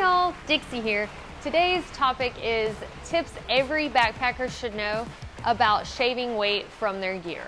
y'all, Dixie here. Today's topic is tips every backpacker should know about shaving weight from their gear.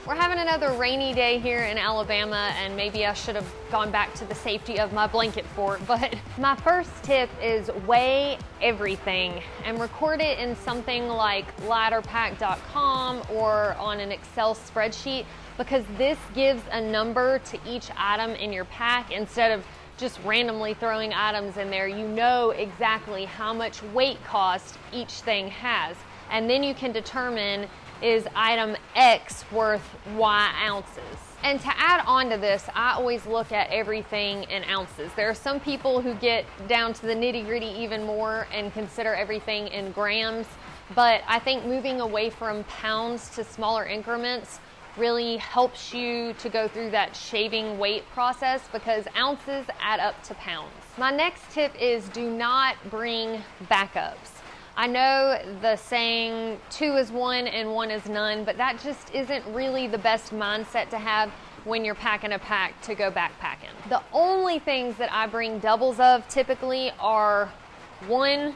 We're having another rainy day here in Alabama, and maybe I should have gone back to the safety of my blanket fort, but my first tip is weigh everything and record it in something like ladderpack.com or on an Excel spreadsheet, because this gives a number to each item in your pack instead of just randomly throwing items in there. You know exactly how much weight cost each thing has, and then you can determine, is item X worth Y ounces? And to add on to this, I always look at everything in ounces. There are some people who get down to the nitty-gritty even more and consider everything in grams, but I think moving away from pounds to smaller increments really helps you to go through that shaving weight process, because ounces add up to pounds. My next tip is do not bring backups. I know the saying 2 is 1 and 1 is none, but that just isn't really the best mindset to have when you're packing a pack to go backpacking. The only things that I bring doubles of typically are, 1,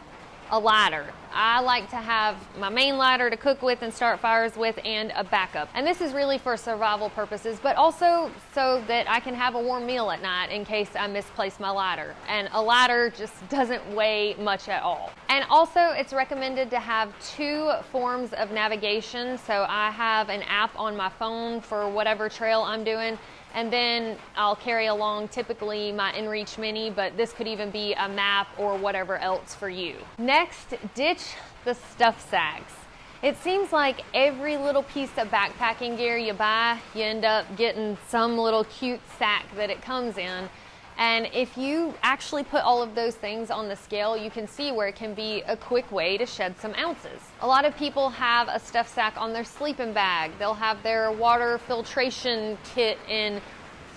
a ladder. I like to have my main ladder to cook with and start fires with, and a backup. And this is really for survival purposes, but also so that I can have a warm meal at night in case I misplace my ladder. And a ladder just doesn't weigh much at all. And also, it's recommended to have 2 forms of navigation. So I have an app on my phone for whatever trail I'm doing, and then I'll carry along typically my InReach Mini, but this could even be a map or whatever else for you. Next, ditch the stuff sacks. It seems like every little piece of backpacking gear you buy, you end up getting some little cute sack that it comes in. And if you actually put all of those things on the scale, you can see where it can be a quick way to shed some ounces. A lot of people have a stuff sack on their sleeping bag. They'll have their water filtration kit in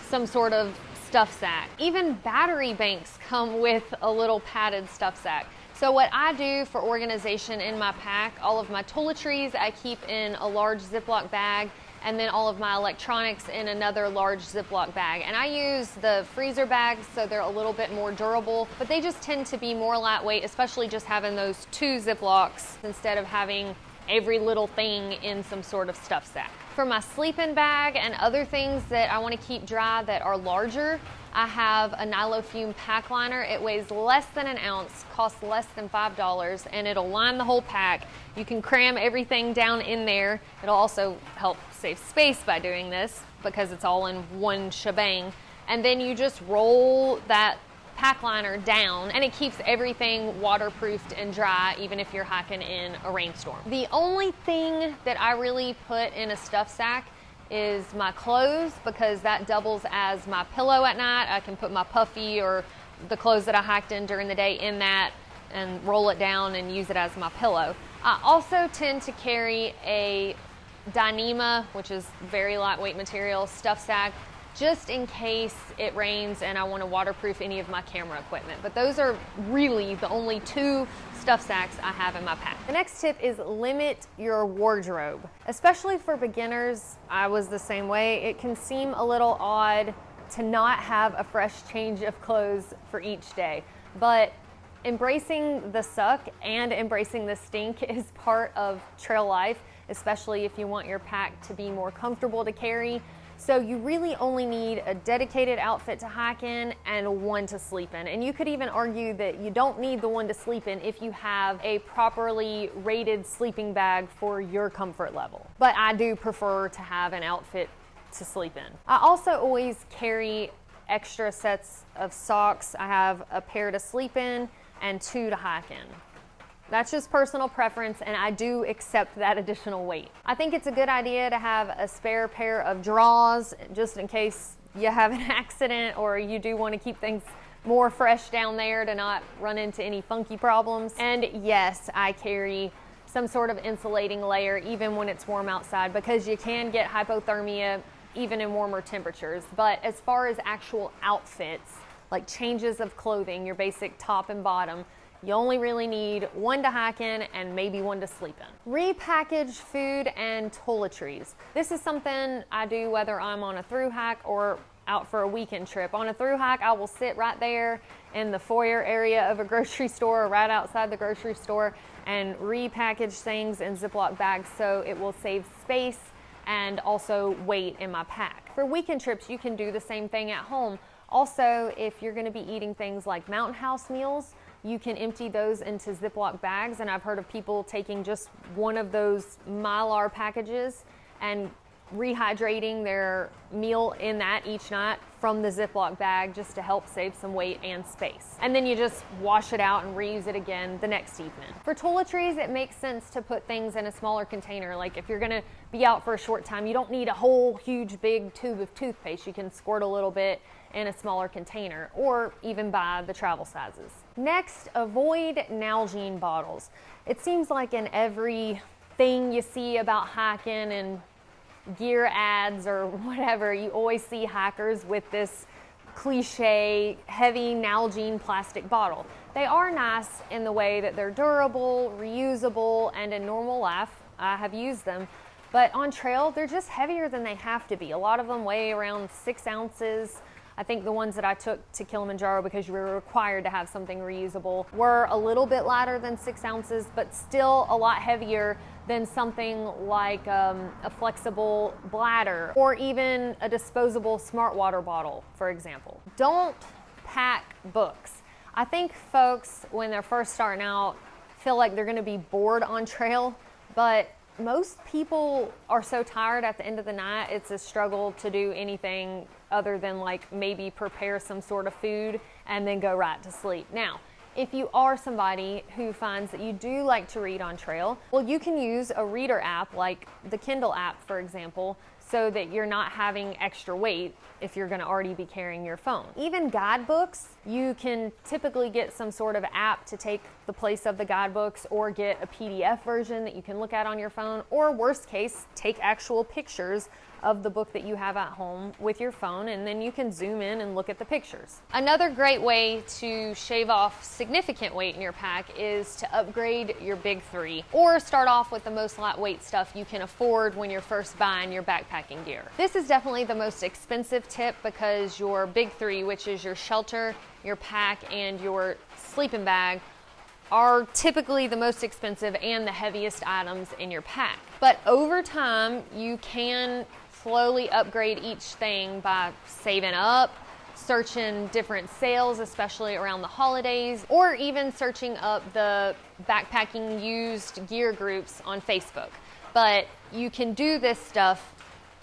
some sort of stuff sack. Even battery banks come with a little padded stuff sack. So what I do for organization in my pack, all of my toiletries I keep in a large Ziploc bag, and then all of my electronics in another large Ziploc bag. And I use the freezer bags, so they're a little bit more durable, but they just tend to be more lightweight, especially just having those 2 Ziplocs instead of having every little thing in some sort of stuff sack. For my sleeping bag and other things that I want to keep dry that are larger, I have a Nylofume pack liner. It weighs less than an ounce, costs less than $5, and it'll line the whole pack. You can cram everything down in there. It'll also help save space by doing this because it's all in one shebang. And then you just roll that pack liner down, and it keeps everything waterproofed and dry even if you're hiking in a rainstorm. The only thing that I really put in a stuff sack is my clothes, because that doubles as my pillow at night. I can put my puffy or the clothes that I hiked in during the day in that and roll it down and use it as my pillow. I also tend to carry a Dyneema, which is very lightweight material, stuff sack, just in case it rains and I want to waterproof any of my camera equipment. But those are really the only 2 stuff sacks I have in my pack. The next tip is limit your wardrobe. Especially for beginners, I was the same way. It can seem a little odd to not have a fresh change of clothes for each day, but embracing the suck and embracing the stink is part of trail life, especially if you want your pack to be more comfortable to carry. So you really only need a dedicated outfit to hike in and one to sleep in. And you could even argue that you don't need the one to sleep in if you have a properly rated sleeping bag for your comfort level. But I do prefer to have an outfit to sleep in. I also always carry extra sets of socks. I have a pair to sleep in and 2 to hike in. That's just personal preference, and I do accept that additional weight. I think it's a good idea to have a spare pair of drawers just in case you have an accident or you do want to keep things more fresh down there to not run into any funky problems. And yes, I carry some sort of insulating layer even when it's warm outside, because you can get hypothermia even in warmer temperatures. But as far as actual outfits, like changes of clothing, your basic top and bottom, you only really need 1 to hike in and maybe 1 to sleep in. Repackage food and toiletries. This is something I do whether I'm on a thru-hike or out for a weekend trip. On a thru hike, I will sit right there in the foyer area of a grocery store, right outside the grocery store, and repackage things in Ziploc bags so it will save space and also weight in my pack. For weekend trips, you can do the same thing at home. Also, if you're going to be eating things like Mountain House meals, you can empty those into Ziploc bags, and I've heard of people taking just one of those Mylar packages and rehydrating their meal in that each night from the Ziploc bag just to help save some weight and space. And then you just wash it out and reuse it again the next evening. For toiletries, it makes sense to put things in a smaller container. Like if you're gonna be out for a short time, you don't need a whole huge big tube of toothpaste. You can squirt a little bit in a smaller container, or even buy the travel sizes. Next, avoid Nalgene bottles. It seems like in every thing you see about hiking and gear ads or whatever, you always see hikers with this cliche heavy Nalgene plastic bottle. They are nice in the way that they're durable, reusable, and in normal life, I have used them. But on trail, they're just heavier than they have to be. A lot of them weigh around 6 ounces. I think the ones that I took to Kilimanjaro, because you were required to have something reusable, were a little bit lighter than 6 ounces, but still a lot heavier than something like a flexible bladder or even a disposable smart water bottle, for example. Don't pack books. I think folks, when they're first starting out, feel like they're gonna be bored on trail, but most people are so tired at the end of the night, it's a struggle to do anything other than like maybe prepare some sort of food and then go right to sleep. Now, if you are somebody who finds that you do like to read on trail, well, you can use a reader app like the Kindle app, for example, so that you're not having extra weight if you're going to already be carrying your phone. Even guidebooks, you can typically get some sort of app to take the place of the guidebooks, or get a PDF version that you can look at on your phone, or worst case, take actual pictures of the book that you have at home with your phone, and then you can zoom in and look at the pictures. Another great way to shave off significant weight in your pack is to upgrade your big three, or start off with the most lightweight stuff you can afford when you're first buying your backpacking gear. This is definitely the most expensive tip, because your big three, which is your shelter, your pack, and your sleeping bag, are typically the most expensive and the heaviest items in your pack. But over time, you can slowly upgrade each thing by saving up, searching different sales, especially around the holidays, or even searching up the backpacking used gear groups on Facebook. But you can do this stuff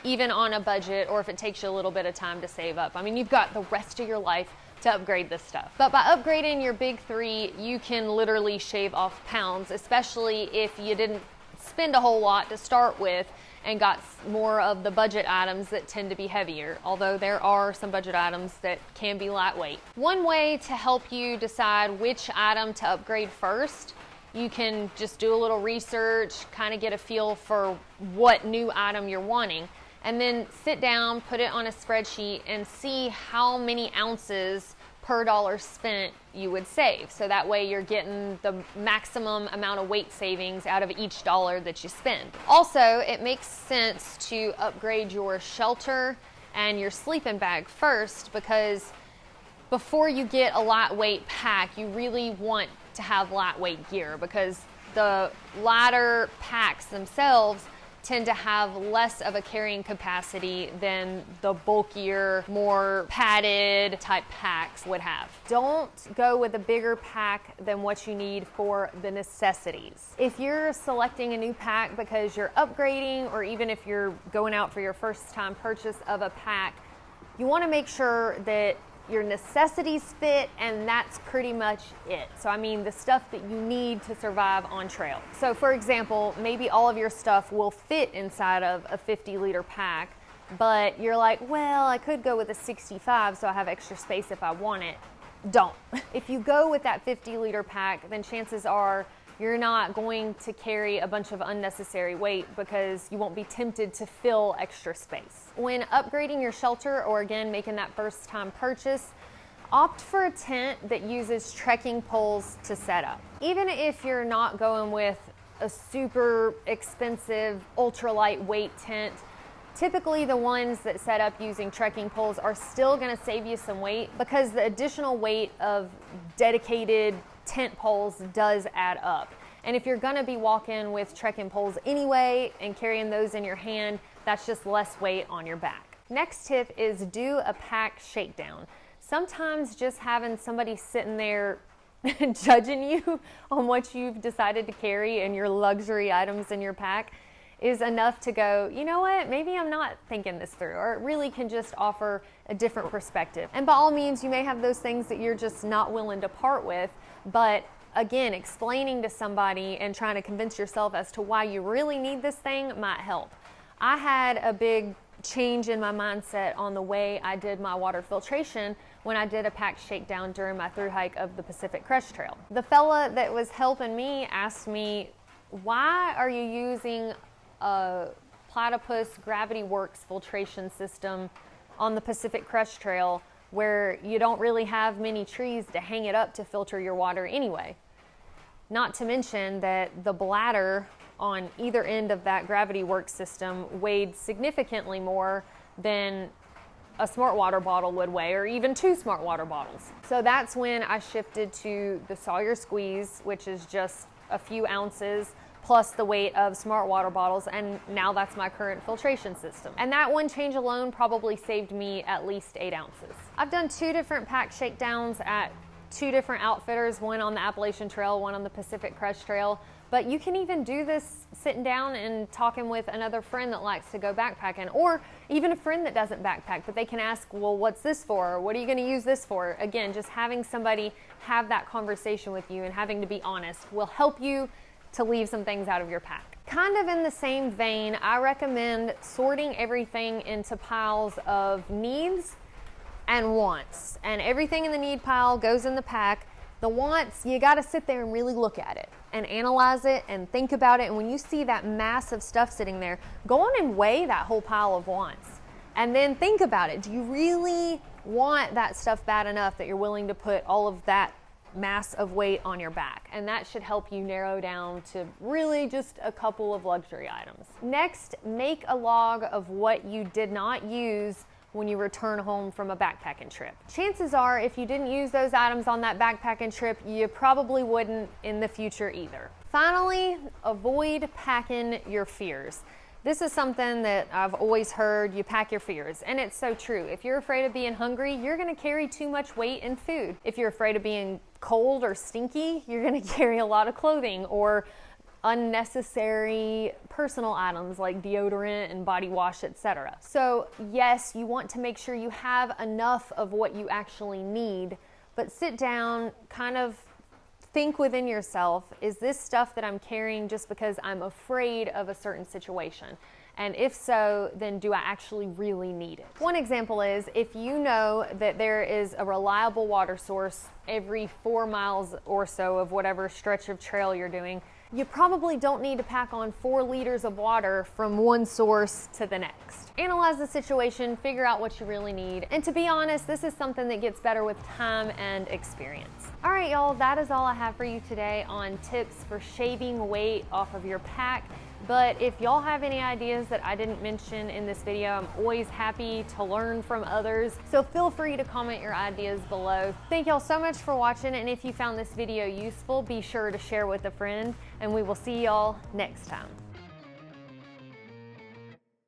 even on a budget, or if it takes you a little bit of time to save up. I mean, you've got the rest of your life to upgrade this stuff. But by upgrading your big three, you can literally shave off pounds, especially if you didn't spend a whole lot to start with and got more of the budget items that tend to be heavier, although there are some budget items that can be lightweight. One way to help you decide which item to upgrade first, you can just do a little research, kind of get a feel for what new item you're wanting, and then sit down, put it on a spreadsheet, and see how many ounces per dollar spent you would save. So that way you're getting the maximum amount of weight savings out of each dollar that you spend. Also, it makes sense to upgrade your shelter and your sleeping bag first, because before you get a lightweight pack, you really want to have lightweight gear, because the lighter packs themselves tend to have less of a carrying capacity than the bulkier, more padded type packs would have. Don't go with a bigger pack than what you need for the necessities. If you're selecting a new pack because you're upgrading, or even if you're going out for your first time purchase of a pack, you want to make sure that your necessities fit, and that's pretty much it. So I mean the stuff that you need to survive on trail. So for example, maybe all of your stuff will fit inside of a 50-liter pack, but you're like, well, I could go with a 65 so I have extra space if I want it. Don't. If you go with that 50-liter pack, then chances are you're not going to carry a bunch of unnecessary weight, because you won't be tempted to fill extra space. When upgrading your shelter, or again making that first time purchase, opt for a tent that uses trekking poles to set up. Even if you're not going with a super expensive ultra lightweight tent, Typically, the ones that set up using trekking poles are still going to save you some weight because the additional weight of dedicated tent poles does add up. And if you're going to be walking with trekking poles anyway and carrying those in your hand, that's just less weight on your back. Next tip is do a pack shakedown. Sometimes just having somebody sitting there judging you on what you've decided to carry and your luxury items in your pack is enough to go, you know what, maybe I'm not thinking this through, or it really can just offer a different perspective. And by all means, you may have those things that you're just not willing to part with, but again, explaining to somebody and trying to convince yourself as to why you really need this thing might help. I had a big change in my mindset on the way I did my water filtration when I did a pack shakedown during my thru hike of the Pacific Crest Trail. The fella that was helping me asked me, why are you using a Platypus Gravity Works filtration system on the Pacific Crest Trail where you don't really have many trees to hang it up to filter your water anyway? Not to mention that the bladder on either end of that Gravity Works system weighed significantly more than a smart water bottle would weigh, or even 2 smart water bottles. So that's when I shifted to the Sawyer Squeeze, which is just a few ounces plus the weight of smart water bottles, and now that's my current filtration system. And that one change alone probably saved me at least 8 ounces. I've done 2 different pack shakedowns at 2 different outfitters, one on the Appalachian Trail, one on the Pacific Crest Trail. But you can even do this sitting down and talking with another friend that likes to go backpacking, or even a friend that doesn't backpack, but they can ask, well, what's this for? Or what are you going to use this for? Again, just having somebody have that conversation with you and having to be honest will help you to leave some things out of your pack. Kind of in the same vein, I recommend sorting everything into piles of needs and wants. And everything in the need pile goes in the pack. The wants, you got to sit there and really look at it and analyze it and think about it. And when you see that mass of stuff sitting there, go on and weigh that whole pile of wants. And then think about it. Do you really want that stuff bad enough that you're willing to put all of that mass of weight on your back? And that should help you narrow down to really just a couple of luxury items. Next, make a log of what you did not use when you return home from a backpacking trip. Chances are, if you didn't use those items on that backpacking trip, you probably wouldn't in the future either. Finally, avoid packing your fears. This is something that I've always heard, you pack your fears, and it's so true. If you're afraid of being hungry, you're gonna carry too much weight in food. If you're afraid of being cold or stinky, you're gonna carry a lot of clothing or unnecessary personal items like deodorant and body wash, etc. So yes, you want to make sure you have enough of what you actually need, but sit down, kind of think within yourself, is this stuff that I'm carrying just because I'm afraid of a certain situation? And if so, then do I actually really need it? One example is if you know that there is a reliable water source every 4 miles or so of whatever stretch of trail you're doing, you probably don't need to pack on 4 liters of water from one source to the next. Analyze the situation, figure out what you really need, and to be honest, this is something that gets better with time and experience. All right, y'all, that is all I have for you today on tips for shaving weight off of your pack. But if y'all have any ideas that I didn't mention in this video, I'm always happy to learn from others. So feel free to comment your ideas below. Thank y'all so much for watching. And if you found this video useful, be sure to share with a friend, and we will see y'all next time.